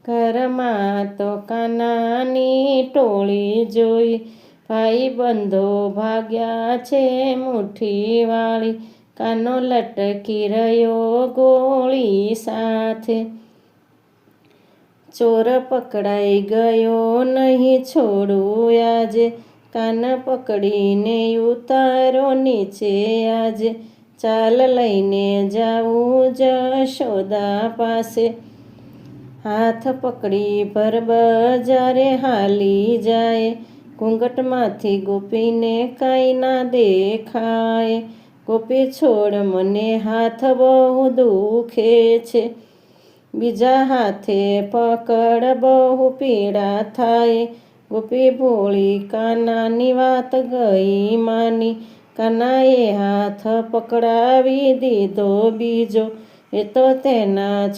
ઘરમાં તો કાનાની ટોળી જોઈ, ભાઈબંધો ભાગ્યા છે મુઠ્ઠીવાળી. કાનો લટકી રહ્યો ગોળી સાથે, ચોર પકડાઈ ગયો નહીં છોડું આજે. કાન પકડીને ઉતારો નીચે આજે, ચાલ લઈને જાઉં જશોદા પાસે. હાથ પકડી ભર બજારે હાલી જાય, ઘૂંઘટમાંથી ગોપીને કાંઈ ના દેખાય. ગોપી છોડ મને હાથ બહુ દુખે છે, બીજા હાથે પકડ બહુ પીડા થાય. ગોપી ભોળી કાનાની વાત ગઈ માની, કાનાએ હાથ પકડાવી દીધો બીજો, એ તો તેના